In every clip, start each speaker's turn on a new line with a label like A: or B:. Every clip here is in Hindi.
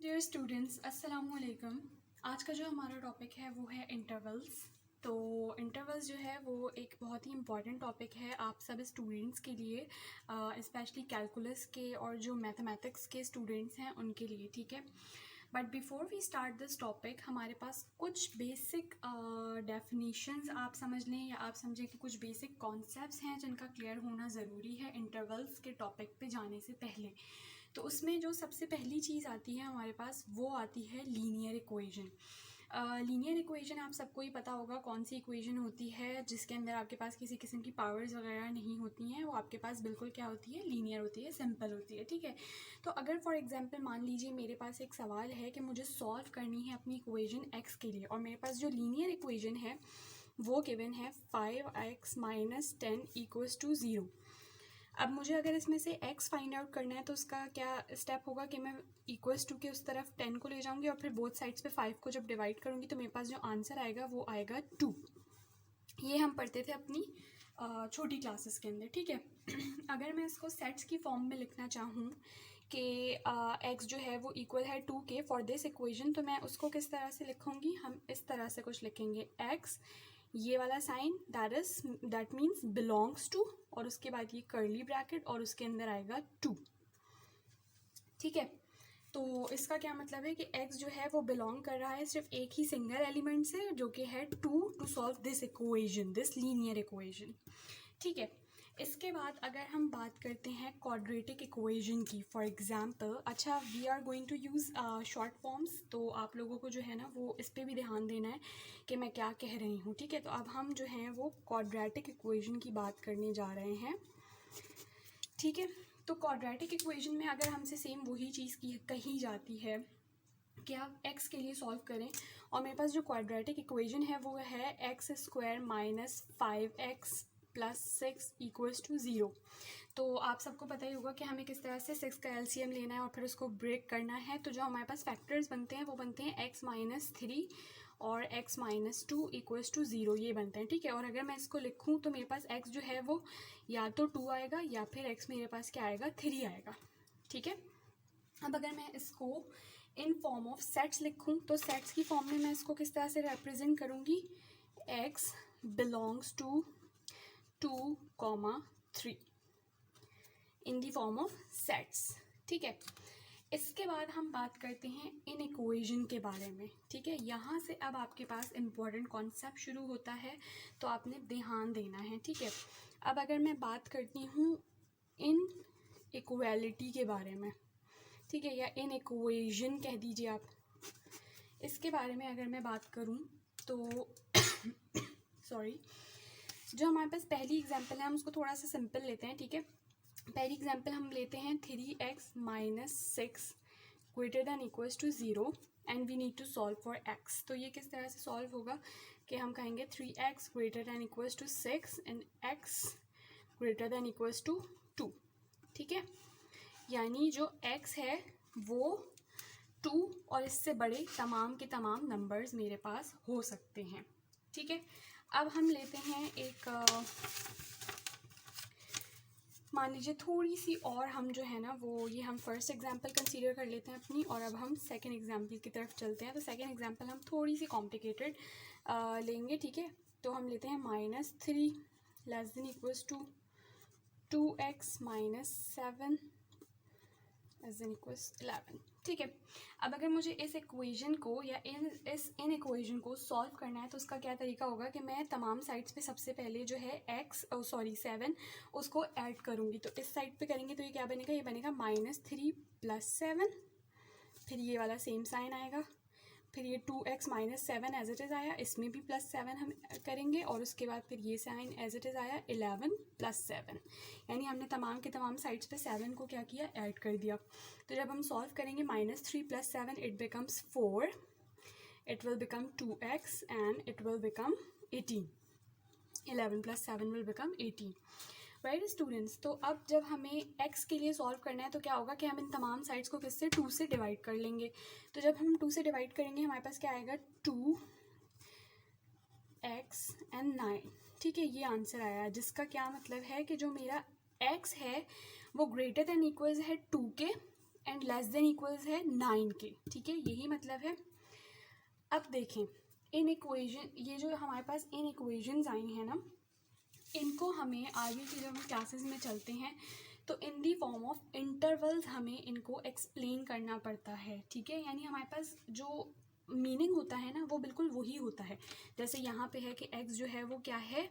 A: डियर स्टूडेंट्स, अस्सलाम वालेकुम। आज का जो हमारा टॉपिक है वो है इंटरवल्स। तो इंटरवल्स जो है वो एक बहुत ही इम्पॉर्टेंट टॉपिक है आप सब स्टूडेंट्स के लिए, स्पेशली कैलकुलस के और जो मैथमेटिक्स के स्टूडेंट्स हैं उनके लिए, ठीक है। But before we start this topic हमारे पास कुछ बेसिक डेफिनीशंस आप समझ लें या आप समझें कि कुछ बेसिक कॉन्सेप्ट्स हैं जिनका क्लियर होना ज़रूरी है इंटरवल्स के टॉपिक पे जाने से पहले। तो उसमें जो सबसे पहली चीज़ आती है हमारे पास वो आती है लीनियर इक्वेशन। लीनियर इक्वेशन आप सबको ही पता होगा कौन सी इक्वेशन होती है जिसके अंदर आपके पास किसी किस्म की पावर्स वगैरह नहीं होती हैं। वो आपके पास बिल्कुल क्या होती है, लीनियर होती है, सिंपल होती है, ठीक है। तो अगर फॉर एग्जांपल मान लीजिए मेरे पास एक सवाल है कि मुझे सॉल्व करनी है अपनी इक्वेशन एक्स के लिए, और मेरे पास जो लीनियर इक्वेशन है वो गिवन है 5x - 10 = 0। अब मुझे अगर इसमें से x फाइंड आउट करना है तो उसका क्या स्टेप होगा कि मैं =2 के उस तरफ 10 को ले जाऊंगी और फिर बोथ साइड्स पे 5 को जब डिवाइड करूंगी तो मेरे पास जो आंसर आएगा वो आएगा 2। ये हम पढ़ते थे अपनी छोटी क्लासेस के अंदर, ठीक है। अगर मैं इसको सेट्स की फॉर्म में लिखना चाहूँ कि x जो है वो इक्वल है 2 के फॉर दिस इक्वेशन, तो मैं उसको किस तरह से लिखूँगी, हम इस तरह से कुछ लिखेंगे x, ये वाला sign that means belongs to, और उसके बाद ये कर्ली ब्रैकेट और उसके अंदर आएगा 2, ठीक है। तो इसका क्या मतलब है कि x जो है वो बिलोंग कर रहा है सिर्फ एक ही सिंगल एलिमेंट से जो कि है 2 to solve this equation, this linear equation, ठीक है। इसके बाद अगर हम बात करते हैं क्वाड्रेटिक इक्वेशन की, फॉर एग्जांपल, अच्छा we are going to use short forms, तो आप लोगों को जो है ना वो इस पर भी ध्यान देना है कि मैं क्या कह रही हूँ, ठीक है। तो अब हम जो हैं वो क्वाड्रेटिक इक्वेशन की बात करने जा रहे हैं, ठीक है। तो क्वाड्रेटिक इक्वेशन में अगर हमसे सेम वही चीज़ की कही जाती है कि आप x के लिए सॉल्व करें, और मेरे पास जो क्वाड्रेटिक इक्वेशन है वो है x² - 5x + 6 = 0। तो आप सबको पता ही होगा कि हमें किस तरह से 6 का एलसीएम लेना है और फिर उसको ब्रेक करना है। तो जो हमारे पास फैक्टर्स बनते हैं वो बनते हैं x - 3 और x - 2 = 0, ये बनते हैं, ठीक है। और अगर मैं इसको लिखूं तो मेरे पास x जो है वो या तो 2 आएगा या फिर x मेरे पास क्या आएगा, 3 आएगा, ठीक है। अब अगर मैं इसको इन फॉर्म ऑफ सेट्स लिखूं तो सेट्स की फॉर्म में मैं इसको किस तरह से रिप्रेजेंट करूंगी, x belongs to 2, 3 in the form of sets, ठीक है। इसके बाद हम बात करते हैं इन इक्वेशन के बारे में, ठीक है। यहाँ से अब आपके पास इम्पॉर्टेंट कॉन्सेप्ट शुरू होता है, तो आपने ध्यान देना है, ठीक है। अब अगर मैं बात करती हूँ इन इक्वालिटी के बारे में, ठीक है, या इन इक्वेशन कह दीजिए आप, इसके बारे में अगर मैं बात करूँ तो सॉरी, जो हमारे पास पहली एग्जांपल है हम उसको थोड़ा सा सिंपल लेते हैं, ठीक है। पहली एग्जांपल हम लेते हैं 3x - 6 > 0 and we need to solve for x। तो ये किस तरह से सॉल्व होगा कि हम कहेंगे 3x > 6 एंड x > 2, ठीक है। यानी जो x है वो 2 और इससे बड़े तमाम के तमाम नंबर्स मेरे पास हो सकते हैं, ठीक है। अब हम लेते हैं एक मान लीजिए थोड़ी सी और, हम जो है ना वो ये हम फर्स्ट एग्जांपल कंसीडर कर लेते हैं अपनी, और अब हम सेकंड एग्जांपल की तरफ चलते हैं। तो सेकंड एग्जांपल हम थोड़ी सी कॉम्प्लिकेटेड लेंगे, ठीक है। तो हम लेते हैं -3 <= 2x - 7 = 11, ठीक है। अब अगर मुझे इस इक्वेशन को या इन इक्वेशन को सॉल्व करना है तो उसका क्या तरीका होगा कि मैं तमाम साइड्स पे सबसे पहले जो है 7 उसको ऐड करूँगी। तो इस साइड पे करेंगे तो ये क्या बनेगा, ये बनेगा -3 + 7, फिर ये वाला सेम साइन आएगा, फिर ये 2x - 7 एज इट इज़ आया, इसमें भी +7 हम करेंगे, और उसके बाद फिर ये साइन एज इट इज़ आया 11 + 7, यानी हमने तमाम के तमाम साइड्स पे 7 को क्या किया, ऐड कर दिया। तो जब हम सॉल्व करेंगे -3 + 7 it becomes 4, it will become 2x and it will become 18, 11 + 7 will become 18, right students. तो अब जब हमें x के लिए सॉल्व करना है तो क्या होगा कि हम इन तमाम साइड्स को किससे, 2 से डिवाइड कर लेंगे। तो जब हम 2 से डिवाइड करेंगे हमारे पास क्या आएगा, 2x एंड 9, ठीक है। ये आंसर आया, जिसका क्या मतलब है कि जो मेरा x है वो ग्रेटर देन इक्वल्स है 2 के एंड लेस देन इक्वल्स है 9 के, ठीक है, यही मतलब है। अब देखें इन इक्वेशन, ये जो हमारे पास इन इक्वेशंस आई हैं ना, इनको हमें आगे की जब हम क्लासेस में चलते हैं तो इन दी फॉर्म ऑफ इंटरवल्स हमें इनको एक्सप्लेन करना पड़ता है, ठीक है। यानी हमारे पास जो मीनिंग होता है ना वो बिल्कुल वही होता है। जैसे यहाँ पे है कि x जो है वो क्या है,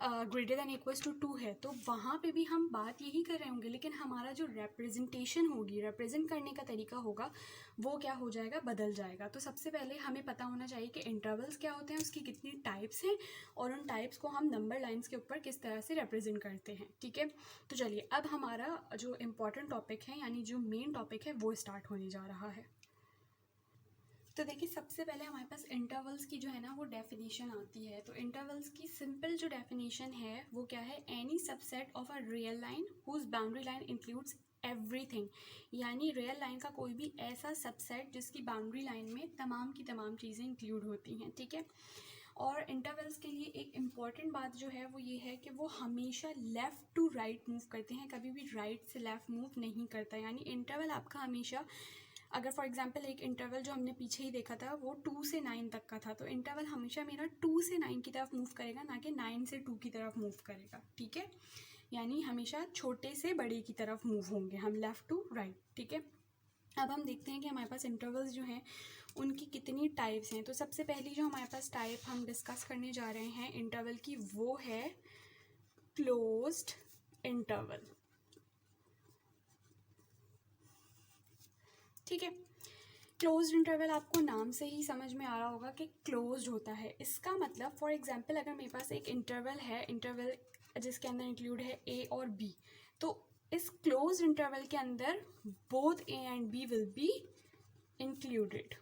A: ग्रेटर दैन इक्वल्स टू 2 है, तो वहाँ पे भी हम बात यही कर रहे होंगे, लेकिन हमारा जो रिप्रेजेंटेशन होगी, रिप्रेजेंट करने का तरीका होगा, वो क्या हो जाएगा, बदल जाएगा। तो सबसे पहले हमें पता होना चाहिए कि इंटरवल्स क्या होते हैं, उसकी कितनी टाइप्स हैं, और उन टाइप्स को हम नंबर लाइन्स के ऊपर किस तरह से रिप्रेजेंट करते हैं, ठीक है। तो चलिए अब हमारा जो इम्पोर्टेंट टॉपिक है, यानी जो मेन टॉपिक है, वो स्टार्ट होने जा रहा है। तो देखिए सबसे पहले हमारे पास इंटरवल्स की जो है ना वो डेफिनेशन आती है। तो इंटरवल्स की सिंपल जो डेफिनेशन है वो क्या है, any subset of a real line whose boundary line includes everything, यानी रियल लाइन का कोई भी ऐसा सबसेट जिसकी बाउंड्री लाइन में तमाम की तमाम चीज़ें इंक्लूड होती हैं, ठीक है। और इंटरवल्स के लिए एक इम्पॉर्टेंट बात जो है वो ये है कि वो हमेशा लेफ़्ट टू राइट मूव करते हैं, कभी भी राइट से लेफ़्ट मूव नहीं करता। यानी इंटरवल आपका हमेशा, अगर फॉर एग्जांपल एक इंटरवल जो हमने पीछे ही देखा था वो 2 से 9 तक का था, तो इंटरवल हमेशा मेरा 2 से 9 की तरफ मूव करेगा, ना कि 9 से 2 की तरफ मूव करेगा, ठीक है। यानी हमेशा छोटे से बड़े की तरफ मूव होंगे हम, लेफ़्ट टू राइट, ठीक है। अब हम देखते हैं कि हमारे पास इंटरवल्स जो हैं उनकी कितनी टाइप्स हैं। तो सबसे पहली जो हमारे पास टाइप हम डिस्कस करने जा रहे हैं इंटरवल की, वो है क्लोज्ड इंटरवल, ठीक है। क्लोज्ड इंटरवल आपको नाम से ही समझ में आ रहा होगा कि क्लोज्ड होता है। इसका मतलब फॉर एग्जांपल अगर मेरे पास एक इंटरवल है, इंटरवल जिसके अंदर इंक्लूड है ए और बी, तो इस क्लोज्ड इंटरवल के अंदर both A and B will be included,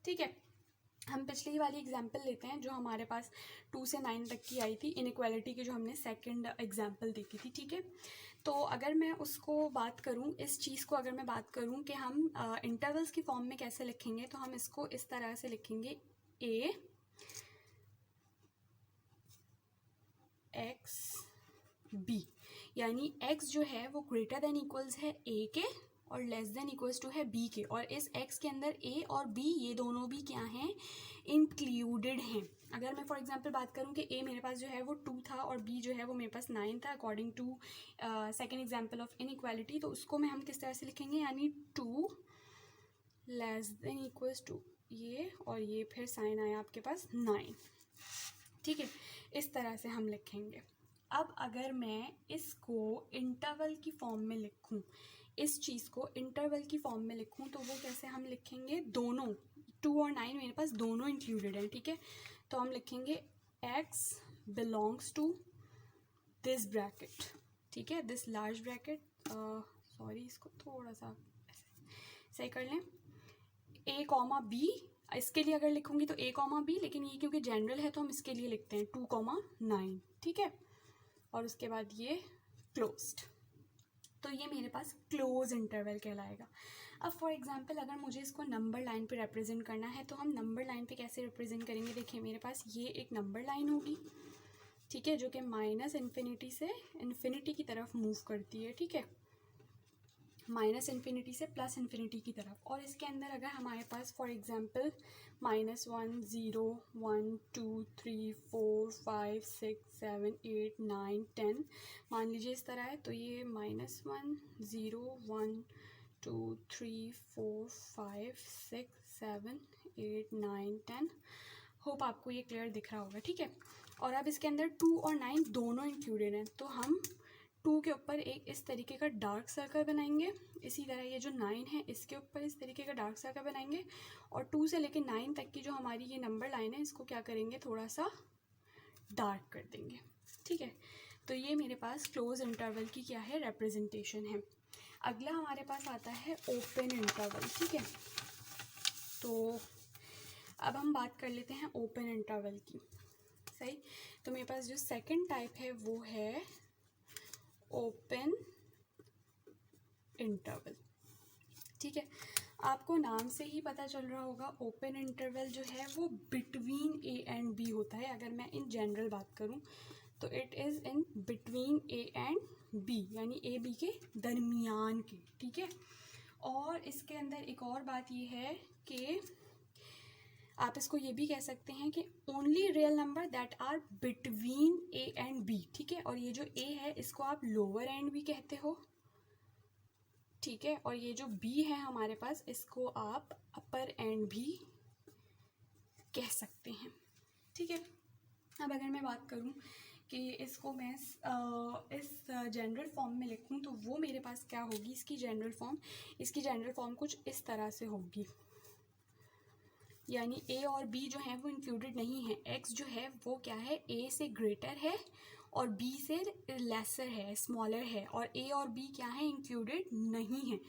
A: ठीक है। हम पिछली वाली एग्जाम्पल लेते हैं जो हमारे पास 2 से 9 तक की आई थी, इनइक्वालिटी की, जो हमने सेकंड एग्जाम्पल देखी थी, ठीक है। तो अगर मैं उसको बात करूं, इस चीज़ को अगर मैं बात करूं कि हम इंटरवल्स की फॉर्म में कैसे लिखेंगे, तो हम इसको इस तरह से लिखेंगे, ए एक्स बी, यानी x जो है वो ग्रेटर देन इक्वल्स है a के और लेस देन इक्वल्स टू है b के, और इस x के अंदर a और b ये दोनों भी क्या हैं, इंक्लूडेड हैं। अगर मैं फॉर एग्जांपल बात करूं कि a मेरे पास जो है वो 2 था और b जो है वो मेरे पास 9 था according to second example of inequality, तो उसको मैं हम किस तरह से लिखेंगे, यानी 2 लेस देन इक्वल्स टू ये, और ये फिर साइन आया आपके पास 9, ठीक है। इस तरह से हम लिखेंगे। अब अगर मैं इसको इंटरवल की फॉर्म में लिखूं, इस चीज़ को इंटरवल की फॉर्म में लिखूं, तो वो कैसे हम लिखेंगे, दोनों 2 और 9 मेरे पास दोनों इंक्लूडेड हैं, ठीक है। तो हम लिखेंगे x belongs to this bracket, ठीक है, दिस लार्ज ब्रैकेट, सॉरी इसको थोड़ा सा सही कर लें, a कॉमा b, इसके लिए अगर लिखूंगी तो a कॉमा b, लेकिन ये क्योंकि जनरल है तो हम इसके लिए लिखते हैं 2 कॉमा 9, ठीक है। और उसके बाद ये क्लोज्ड, तो ये मेरे पास क्लोज इंटरवल कहलाएगा। अब फॉर एग्जांपल अगर मुझे इसको नंबर लाइन पे रिप्रेजेंट करना है, तो हम नंबर लाइन पे कैसे रिप्रेजेंट करेंगे, देखिए मेरे पास ये एक नंबर लाइन होगी, ठीक है, जो कि माइनस इन्फिनिटी से इन्फिनिटी की तरफ मूव करती है, ठीक है, माइनस इन्फिनिटी से प्लस इन्फिनिटी की तरफ। और इसके अंदर अगर हमारे पास फॉर एग्जांपल -1 0 1 2 3 4 5 6 7 8 9 10 मान लीजिए इस तरह है, तो ये -1 0 1 2 3 4 5 6 7 8 9 10, होप आपको ये क्लियर दिख रहा होगा, ठीक है। और अब इसके अंदर 2 और 9 दोनों इंक्लूडेड हैं, तो हम 2 के ऊपर एक इस तरीके का डार्क सर्कल बनाएंगे, इसी तरह ये जो 9 है इसके ऊपर इस तरीके का डार्क सर्कल बनाएंगे, और 2 से लेकर 9 तक की जो हमारी ये नंबर लाइन है इसको क्या करेंगे, थोड़ा सा डार्क कर देंगे, ठीक है। तो ये मेरे पास क्लोज इंटरवल की क्या है, रिप्रेजेंटेशन है। अगला हमारे पास आता है ओपन इंटरवल, ठीक है। तो अब हम बात कर लेते हैं ओपन इंटरवल की, सही। तो मेरे पास जो सेकंड टाइप है वो है ओपन इंटरवल, ठीक है। आपको नाम से ही पता चल रहा होगा ओपन इंटरवल जो है वो बिटवीन ए एंड बी होता है। अगर मैं इन जनरल बात करूं तो it is in between A and B, यानी ए बी के दरमियान के, ठीक है। और इसके अंदर एक और बात ये है कि आप इसको ये भी कह सकते हैं कि only real number that are between A and B, ठीक है। और ये जो ए है इसको आप लोअर एंड भी कहते हो, ठीक है। और ये जो बी है हमारे पास इसको आप अपर एंड भी कह सकते हैं, ठीक है। अब अगर मैं बात करूं कि इसको मैं इस जनरल फॉर्म में लिखूं तो वो मेरे पास क्या होगी, इसकी जनरल फॉर्म कुछ इस तरह से होगी, यानी ए और बी जो है वो इंक्लूडेड नहीं है। एक्स जो है वो क्या है, ए से ग्रेटर है और बी से लेसर है, स्मॉलर है, और ए और बी क्या है, इंक्लूडेड नहीं है।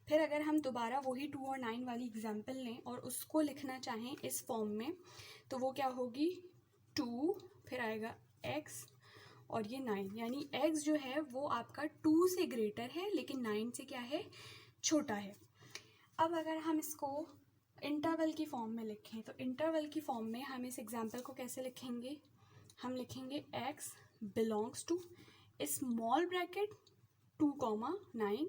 A: फिर अगर हम दोबारा वही 2 और 9 वाली एग्जांपल लें और उसको लिखना चाहें इस फॉर्म में तो वो क्या होगी, 2 फिर आएगा x और ये 9, यानी x जो है वो आपका 2 से ग्रेटर है लेकिन 9 से क्या है, छोटा है। अब अगर हम इसको इंटरवल की फॉर्म में लिखें तो इंटरवल की फॉर्म में हम इस एग्जांपल को कैसे लिखेंगे, हम लिखेंगे x belongs to small bracket 2, 9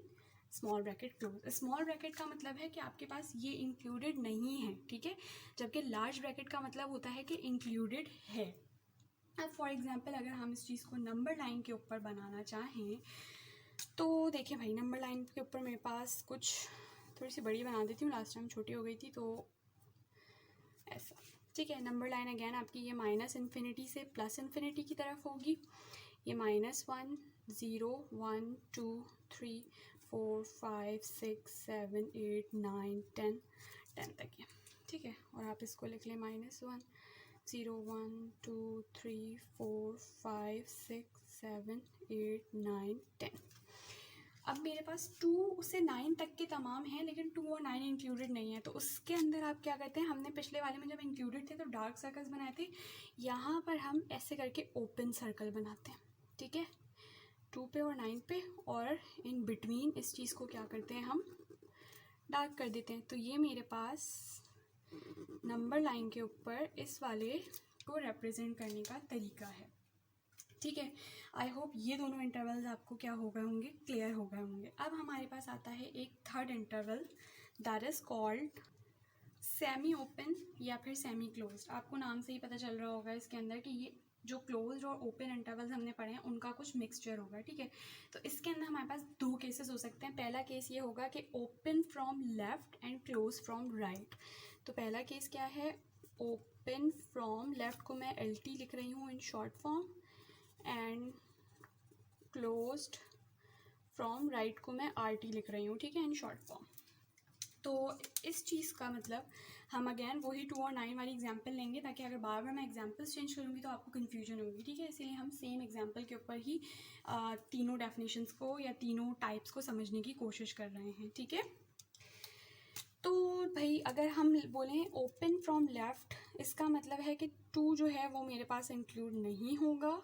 A: small bracket close. Small bracket का मतलब है कि आपके पास ये इंक्लूडेड नहीं है, ठीक है, जबकि लार्ज ब्रैकेट का मतलब होता है कि इंक्लूडेड है। अब फॉर एग्जांपल अगर हम इस चीज़ को नंबर लाइन के ऊपर बनाना चाहें तो देखिए भाई, नंबर लाइन के ऊपर मेरे पास कुछ थोड़ी सी बड़ी बना देती हूँ, लास्ट टाइम छोटी हो गई थी तो ऐसा, ठीक है। नंबर लाइन अगेन आपकी ये -इन्फिनिटी से +इन्फिनिटी की तरफ होगी। ये -1 0 1 2 3 4 5 6 7 8 9 10 तक है, ठीक है। और आप इसको लिख लें -1 0 1 2 3 4 5 6 7 8 9 10। अब मेरे पास 2 से 9 तक के तमाम हैं लेकिन 2 और 9 इंक्लूडेड नहीं है, तो उसके अंदर आप क्या करते हैं, हमने पिछले वाले में जब इंक्लूडेड थे तो डार्क सर्कल्स बनाए थे, यहाँ पर हम ऐसे करके ओपन सर्कल बनाते हैं, ठीक है, 2 पे और 9 पे, और इन बिटवीन इस चीज़ को क्या करते हैं, हम डार्क कर देते हैं। तो ये मेरे पास नंबर लाइन के ऊपर इस वाले को रिप्रेजेंट करने का तरीका है, ठीक है। आई होप ये दोनों इंटरवल्स आपको क्या हो गए होंगे, क्लियर हो गए होंगे। अब हमारे पास आता है एक third interval that is called semi open या फिर सेमी क्लोज्ड। आपको नाम से ही पता चल रहा होगा इसके अंदर कि ये जो क्लोज्ड और ओपन इंटरवल्स हमने पढ़े हैं उनका कुछ मिक्सचर होगा, ठीक है। तो इसके अंदर हमारे पास 2 केसेस हो सकते हैं। पहला केस ये होगा कि open from left and close from right. तो पहला केस क्या है, ओपन फ्रॉम लेफ्ट को मैं LT लिख रही हूँ in short form, and closed from right को मैं RT लिख रही हूँ, ठीक है, इन शॉर्ट फॉर्म। तो इस चीज़ का मतलब हम अगेन वही 2 और 9 वाली एग्जांपल लेंगे ताकि अगर बार बार मैं एग्जांपल्स चेंज करूँगी तो आपको कन्फ्यूजन होगी, ठीक है। इसीलिए हम सेम एग्जांपल के ऊपर ही तीनों डेफिनेशंस को या तीनों टाइप्स को समझने की कोशिश कर रहे हैं, ठीक है। तो भाई अगर हम बोलें ओपन फ्रॉम लेफ़्ट, इसका मतलब है कि 2 जो है वो मेरे पास इंक्लूड नहीं होगा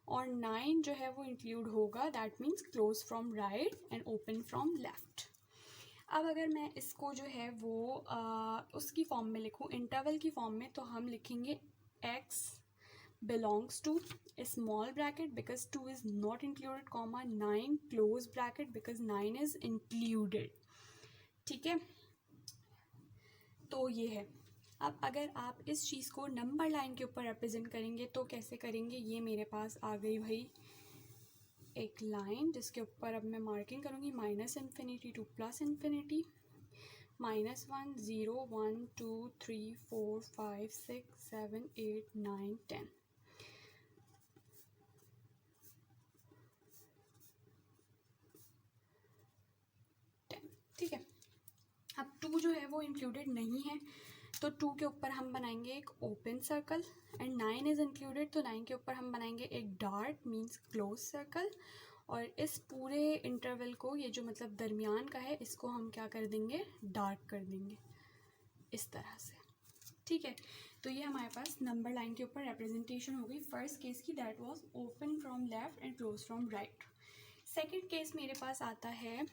A: और 9 जो है वो इंक्लूड होगा, that means close from right and open from left. अब अगर मैं इसको जो है वो उसकी फॉर्म में लिखूँ, इंटरवल की फॉर्म में, तो हम लिखेंगे x belongs to small bracket because 2 is not included, comma 9 close bracket because 9 is included, ठीक है। तो ये है। अब अगर आप इस चीज़ को नंबर लाइन के ऊपर रिप्रेजेंट करेंगे तो कैसे करेंगे, ये मेरे पास आ गई भाई एक लाइन जिसके ऊपर अब मैं मार्किंग करूँगी -इन्फिनिटी टू +इन्फिनिटी, -1 0 1 2 3 4 5 6 7 8 9 10। ठीक है। अब 2 जो है वो इंक्लूडेड नहीं है तो 2 के ऊपर हम बनाएंगे एक open circle, and 9 is included तो 9 के ऊपर हम बनाएंगे एक डार्क मीन्स क्लोज सर्कल, और इस पूरे इंटरवल को, ये जो मतलब दरमियान का है, इसको हम क्या कर देंगे, डार्क कर देंगे इस तरह से, ठीक है। तो ये हमारे पास नंबर लाइन के ऊपर रिप्रेजेंटेशन हो गई फर्स्ट केस की, that was open from left and close from right. Second case मेरे पास आता है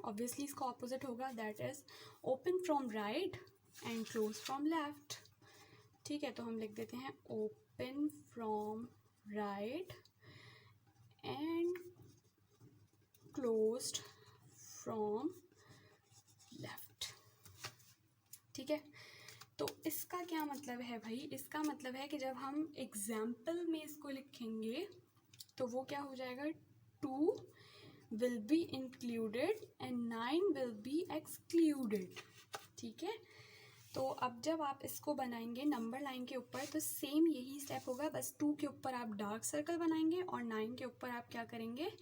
A: ऑब्वियसली इसका ऑपोजिट होगा, that is open from right and close from left. ठीक है, तो हम लिख देते हैं open from right and closed from left. ठीक है, तो इसका क्या मतलब है भाई, इसका मतलब है कि जब हम एग्जाम्पल में इसको लिखेंगे तो वो क्या हो जाएगा, 2 will be included and 9 will be excluded। ठीक है, तो अब जब आप इसको बनाएंगे नंबर लाइन के ऊपर तो सेम यही स्टेप होगा, बस 2 के ऊपर आप डार्क सर्कल बनाएंगे और 9 के ऊपर आप क्या करेंगे,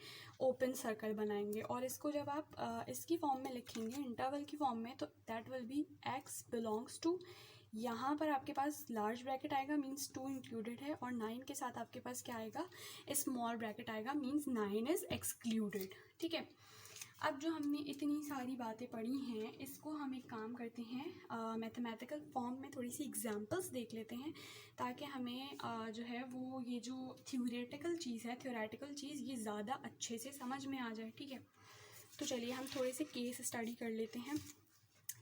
A: ओपन सर्कल बनाएंगे। और इसको जब आप इसकी फॉर्म में लिखेंगे, इंटरवल की फॉर्म में, तो that will be x belongs to, यहाँ पर आपके पास लार्ज ब्रैकेट आएगा मींस 2 इंक्लूडेड है, और 9 के साथ आपके पास क्या आएगा, स्मॉल ब्रैकेट आएगा मींस 9 इज़ एक्सक्लूडेड। ठीक है, अब जो हमने इतनी सारी बातें पढ़ी हैं इसको हम एक काम करते हैं, मैथमेटिकल फॉर्म में थोड़ी सी एग्जांपल्स देख लेते हैं ताकि हमें जो है वो ये जो थ्योरेटिकल चीज़ ये ज़्यादा अच्छे से समझ में आ जाए। ठीक है, तो चलिए हम थोड़े से केस स्टडी कर लेते हैं।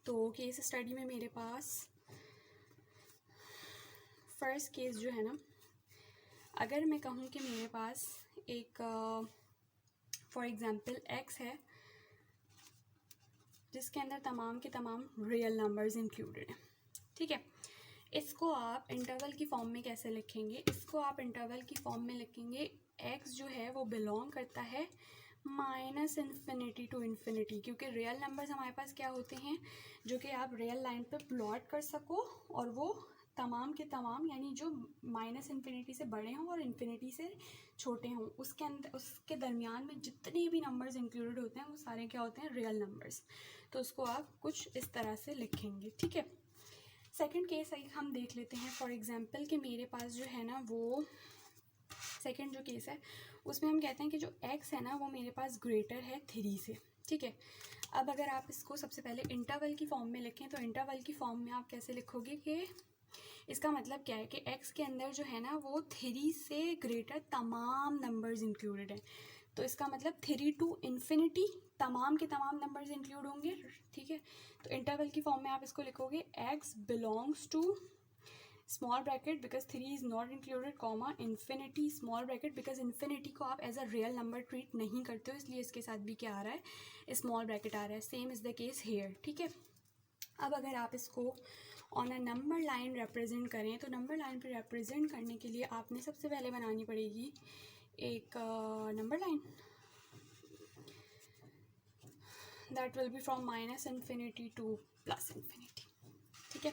A: तो केस स्टडी में मेरे पास फर्स्ट केस जो है ना, अगर मैं कहूँ कि मेरे पास एक फॉर एग्ज़ाम्पल x है जिसके अंदर तमाम के तमाम रियल नंबर्स इंक्लूडेड हैं। ठीक है, इसको आप इंटरवल की फॉर्म में कैसे लिखेंगे, इसको आप इंटरवल की फॉर्म में लिखेंगे, x जो है वो बिलोंग करता है -इन्फिनिटी टू इन्फिनिटी, क्योंकि रियल नंबर्स हमारे पास क्या होते हैं जो कि आप रियल लाइन पे प्लॉट कर सको और वो तमाम के तमाम यानी जो -इन्फिनिटी से बड़े हों और इन्फिनिटी से छोटे हों, उसके अंदर उसके दरमियान में जितने भी नंबर्स इंक्लूडेड होते हैं वो सारे क्या होते हैं, रियल नंबर्स। तो उसको आप कुछ इस तरह से लिखेंगे। ठीक है, सेकंड केस हम देख लेते हैं। फॉर एग्जांपल कि मेरे पास जो है ना वो सेकंड जो केस है उसमें हम कहते हैं कि जो x है ना वो मेरे पास ग्रेटर है 3 से। ठीक है, अब अगर आप इसको सबसे पहले इंटरवल की फॉर्म में लिखें तो इंटरवल की फॉर्म में आप कैसे लिखोगे कि इसका मतलब क्या है कि x के अंदर जो है ना वो 3 से ग्रेटर तमाम नंबर्स इंक्लूडेड हैं। तो इसका मतलब 3 टू इन्फिनिटी तमाम के तमाम नंबर्स इंक्लूड होंगे। ठीक है, तो इंटरवल की फॉर्म में आप इसको लिखोगे x belongs to small bracket because 3 is not included comma infinity small bracket because infinity को आप as a real number treat नहीं करते हो, इसलिए इसके साथ भी क्या आ रहा है, स्मॉल ब्रैकेट आ रहा है। Same is the case hair. ठीक है, अब अगर आप इसको on a number line represent करें तो नंबर लाइन पे रिप्रेजेंट करने के लिए आपने सबसे पहले बनानी पड़ेगी एक number line that will be from -infinity to +infinity. ठीक है,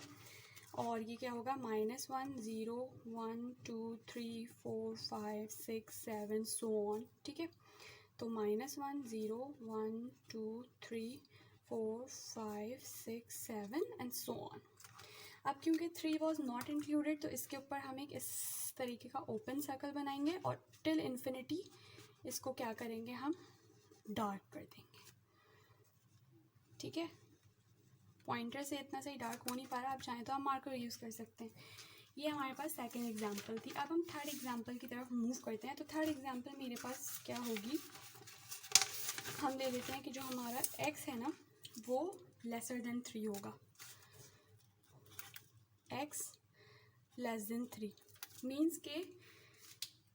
A: और ये क्या होगा, -1 0 1 2 3 4 5 6 7 सो ऑन। ठीक है, तो -1 0 1 2 3 4 5 6 7 एंड सो ऑन। अब क्योंकि 3 वॉज नॉट इंक्लूडेड तो इसके ऊपर हम एक इस तरीके का ओपन सर्कल बनाएंगे और टिल इन्फिनिटी इसको क्या करेंगे, हम डार्क कर देंगे। ठीक है, पॉइंटर से इतना सही डार्क हो नहीं पा रहा, आप चाहें तो आप मार्कर यूज़ कर सकते हैं। ये हमारे पास सेकंड एग्जांपल थी। अब हम थर्ड एग्जांपल की तरफ मूव करते हैं। तो थर्ड एग्जांपल मेरे पास क्या होगी, हम ले लेते हैं कि जो हमारा x है ना वो लेसर देन 3 होगा। x लेस देन 3 मीन्स के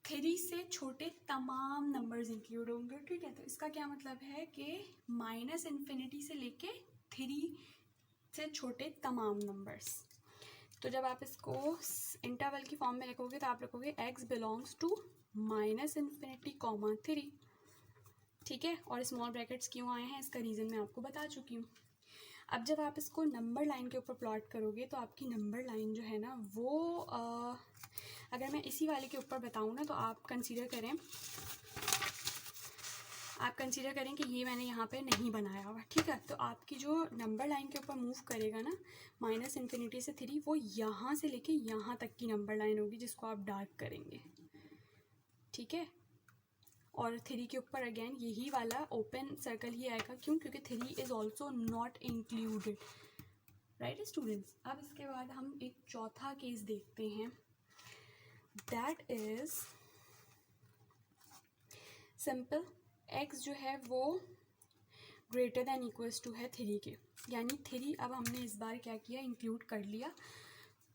A: 3 से छोटे तमाम नंबर्स इंक्लूड होंगे। ठीक है, तो इसका क्या मतलब है कि -इन्फिनिटी से लेके 3 से छोटे तमाम नंबर्स। तो जब आप इसको इंटरवल की फॉर्म में लिखोगे तो आप लिखोगे x belongs to -infinity comma 3। ठीक है, और स्मॉल ब्रैकेट्स क्यों आए हैं इसका रीज़न मैं आपको बता चुकी हूँ। अब जब आप इसको नंबर लाइन के ऊपर प्लॉट करोगे तो आपकी नंबर लाइन जो है ना वो अगर मैं इसी वाले के ऊपर बताऊँ ना तो आप कंसीडर करें कि ये मैंने यहाँ पे नहीं बनाया हुआ। ठीक है, तो आपकी जो नंबर लाइन के ऊपर मूव करेगा ना -इन्फिनिटी से 3 वो यहाँ से लेके यहाँ तक की नंबर लाइन होगी जिसको आप डार्क करेंगे। ठीक है, और 3 के ऊपर अगेन यही वाला ओपन सर्कल ही आएगा। क्यों, क्योंकि 3 is also not included. Right students, अब इसके बाद हम एक चौथा केस देखते हैं, दैट इज सिंपल। x जो है वो ग्रेटर दैन इक्वल्स टू है 3 के, यानी 3 अब हमने इस बार क्या किया, इंक्लूड कर लिया।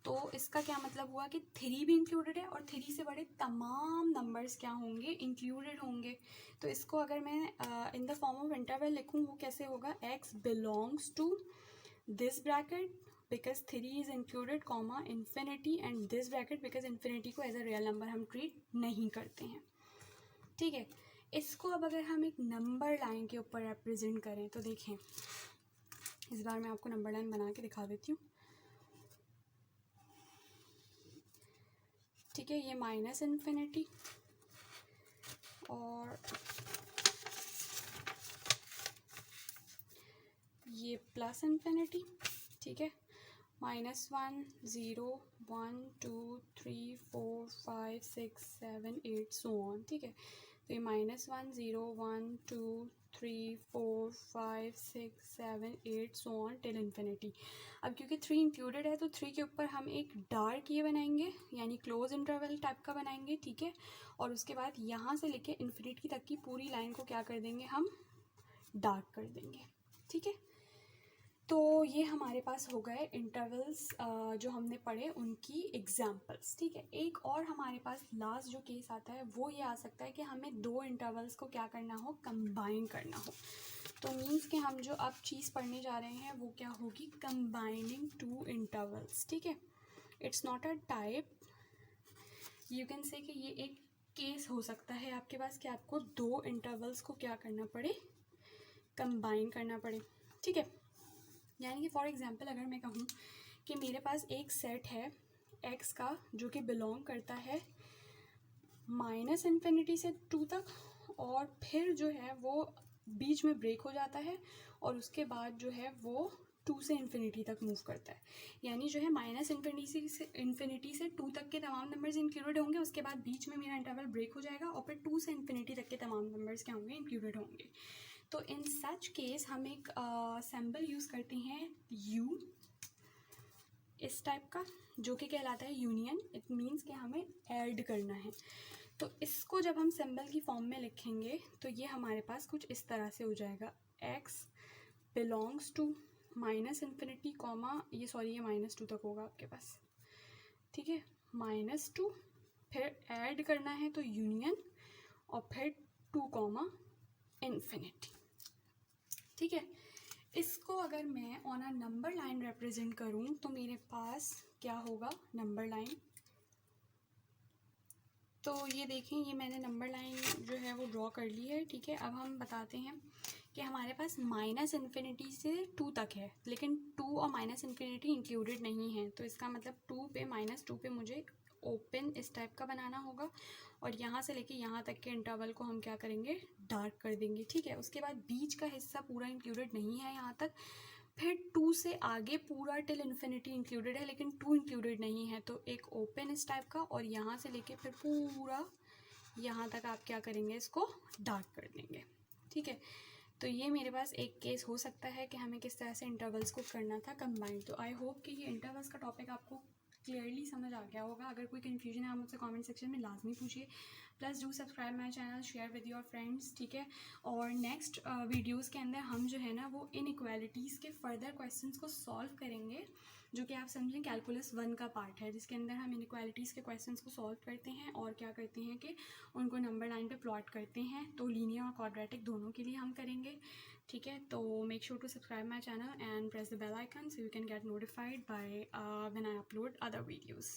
A: तो इसका क्या मतलब हुआ कि 3 भी इंक्लूडेड है और 3 से बड़े तमाम नंबर्स क्या होंगे, इंक्लूडेड होंगे। तो इसको अगर मैं in the form of interval लिखूँ वो कैसे होगा, x belongs to this bracket because 3 is included comma infinity and this bracket because infinity को एज अ रियल नंबर हम ट्रीट नहीं करते हैं। ठीक है, इसको अब अगर हम एक नंबर लाइन के ऊपर रिप्रेजेंट करें तो देखें, इस बार मैं आपको नंबर लाइन बना के दिखा देती हूँ। ठीक है, ये माइनस इन्फिनिटी और ये प्लस इन्फिनिटी। ठीक है, -1 0 1 2 3 4 5 6 7 8 सो ऑन। ठीक है, तो ये -1 0 1 2 3 4 5 6 7 8 सो ऑन टिल इन्फिनिटी। अब क्योंकि 3 इंक्लूडेड है तो 3 के ऊपर हम एक डार्क ये बनाएंगे, यानी क्लोज इंटरवल टाइप का बनाएंगे। ठीक है, और उसके बाद यहाँ से लेके इन्फिनिटी तक की पूरी लाइन को क्या कर देंगे, हम डार्क कर देंगे। ठीक है, तो ये हमारे पास हो गए इंटरवल्स जो हमने पढ़े उनकी एग्जाम्पल्स। ठीक है, एक और हमारे पास लास्ट जो केस आता है वो ये आ सकता है कि हमें 2 इंटरवल्स को क्या करना हो, कंबाइन करना हो। तो मीन्स कि हम जो अब चीज़ पढ़ने जा रहे हैं वो क्या होगी, कंबाइनिंग 2 इंटरवल्स। ठीक है, it's not a type, you can say कि ये एक केस हो सकता है आपके पास कि आपको 2 इंटरवल्स को क्या करना पड़े, कंबाइन करना पड़े। ठीक है, यानी कि फॉर एग्जांपल अगर मैं कहूँ कि मेरे पास एक सेट है x का जो कि बिलोंग करता है -इन्फिनिटी से 2 तक, और फिर जो है वो बीच में ब्रेक हो जाता है और उसके बाद जो है वो 2 से इन्फिनिटी तक मूव करता है। यानी जो है -इन्फिनिटी से 2 तक के तमाम नंबर्स इंक्लूडेड होंगे, उसके बाद बीच में मेरा इंटरवल ब्रेक हो जाएगा और फिर 2 से इन्फिनिटी तक के तमाम नंबर्स क्या होंगे, इंक्लूडेड होंगे। तो इन सच केस हम एक सिंबल यूज़ करते हैं यू, इस टाइप का, जो कि कहलाता है यूनियन। इट मीन्स कि हमें ऐड करना है। तो इसको जब हम सिंबल की फॉर्म में लिखेंगे तो ये हमारे पास कुछ इस तरह से हो जाएगा, x belongs to -infinity comma ये -2 तक होगा आपके पास। ठीक है, -2 फिर ऐड करना है तो यूनियन और फिर 2 कॉमा इन्फिनिटी। ठीक है, इसको अगर मैं on a number line represent करूं तो मेरे पास क्या होगा, नंबर लाइन। तो ये देखें, ये मैंने नंबर लाइन जो है वो ड्रॉ कर ली है। ठीक है, अब हम बताते हैं कि हमारे पास -इन्फिनिटी से 2 तक है, लेकिन 2 और -इन्फिनिटी इंक्लूडेड नहीं है। तो इसका मतलब 2 पे -2 पे मुझे ओपन इस टाइप का बनाना होगा और यहाँ से लेके यहाँ तक के इंटरवल को हम क्या करेंगे, डार्क कर देंगे। ठीक है, उसके बाद बीच का हिस्सा पूरा इंक्लूडेड नहीं है यहाँ तक, फिर 2 से आगे पूरा टिल इन्फिनिटी इंक्लूडेड है लेकिन 2 इंक्लूडेड नहीं है, तो एक ओपन इस टाइप का, और यहाँ से लेके फिर पूरा यहाँ तक आप क्या करेंगे, इसको डार्क कर देंगे। ठीक है, तो ये मेरे पास एक केस हो सकता है कि हमें किस तरह से इंटरवल्स को करना था कंबाइन। तो आई होप कि ये इंटरवल्स का टॉपिक आपको क्लियरली समझ आ गया होगा। अगर कोई कन्फ्यूजन है आप मुझसे कमेंट सेक्शन में लाजमी पूछिए। Plus do subscribe my channel, share with your friends. ठीक है, और नेक्स्ट वीडियोस के अंदर हम जो है ना वो इनइक्वालिटीज़ के फर्दर क्वेश्चंस को सॉल्व करेंगे, जो कि आप समझें कैलकुलस 1 का पार्ट है, जिसके अंदर हम इनइक्वालिटीज़ के क्वेश्चंस को सॉल्व करते हैं और क्या करते हैं कि उनको नंबर लाइन पे प्लॉट करते हैं। तो लीनियर और क्वाड्रेटिक दोनों के लिए हम करेंगे। ठीक है, तो make sure to subscribe my channel and press the bell icon so you can get notified by when I upload other videos.